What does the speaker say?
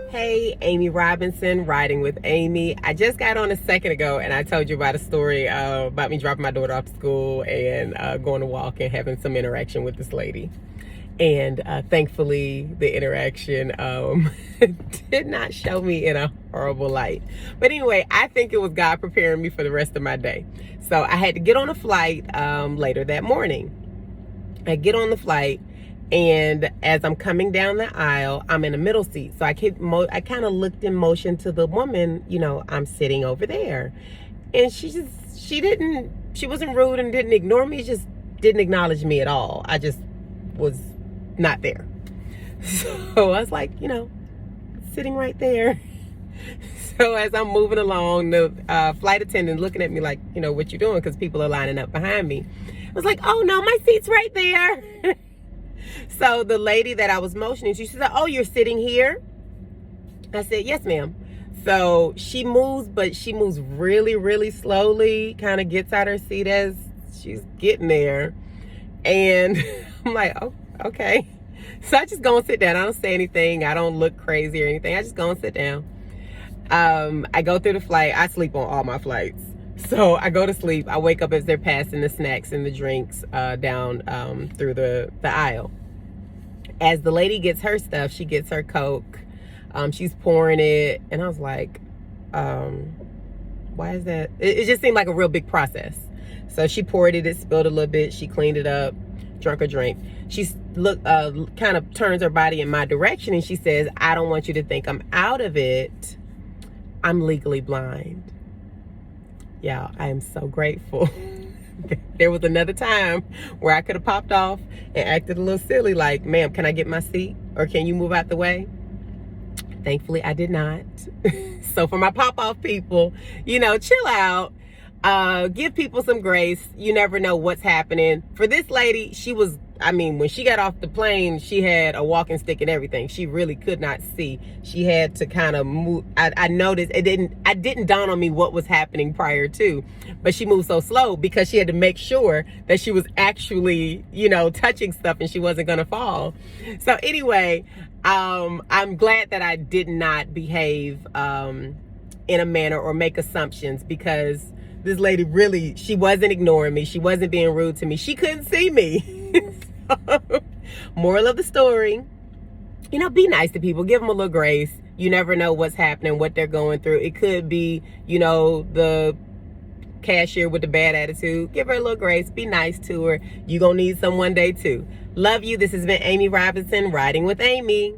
Hey, Amy Robinson, Riding with Amy. I just got on a second ago and I told you about a story about me dropping my daughter off to school and going to walk and having some interaction with this lady. And thankfully, the interaction did not show me in a horrible light. But anyway, I think it was God preparing me for the rest of my day. So I had to get on a flight later that morning. I get on the flight, and as I'm coming down the aisle, I'm in a middle seat. So I kind of looked in motion to the woman, I'm sitting over there. And she wasn't rude and didn't ignore me, just didn't acknowledge me at all. I just was not there. So I was like, sitting right there. So as I'm moving along, the flight attendant looking at me like, what you doing? Because people are lining up behind me. I was like, oh no, my seat's right there. So the lady that I was motioning, she said, oh, you're sitting here? I said, yes, ma'am. So she moves, but she moves really, really slowly, kind of gets out her seat as she's getting there. And I'm like, oh, okay. So I just go and sit down. I don't say anything. I don't look crazy or anything. I just go and sit down. I go through the flight. I sleep on all my flights. So I go to sleep. I wake up as they're passing the snacks and the drinks down through the aisle. As the lady gets her stuff, she gets her Coke. She's pouring it. And I was like, why is that? It just seemed like a real big process. So she poured it, it spilled a little bit. She cleaned it up, drunk her drink. She kind of turns her body in my direction and she says, I don't want you to think I'm out of it. I'm legally blind. Yeah, I am so grateful. There was another time where I could have popped off and acted a little silly like, ma'am, can I get my seat? Or can you move out the way? Thankfully, I did not. So for my pop-off people, chill out. Give people some grace. You never know what's happening. For this lady, when she got off the plane, she had a walking stick and everything. She really could not see. She had to kind of move. I noticed it didn't dawn on me what was happening prior to, but she moved so slow because she had to make sure that she was actually, touching stuff and she wasn't going to fall. So anyway, I'm glad that I did not behave in a manner or make assumptions, because this lady really, she wasn't ignoring me. She wasn't being rude to me. She couldn't see me. So, moral of the story, be nice to people. Give them a little grace. You never know what's happening, what they're going through. It could be, the cashier with the bad attitude. Give her a little grace. Be nice to her. You're going to need some one day too. Love you. This has been Amy Robinson, Riding with Amy.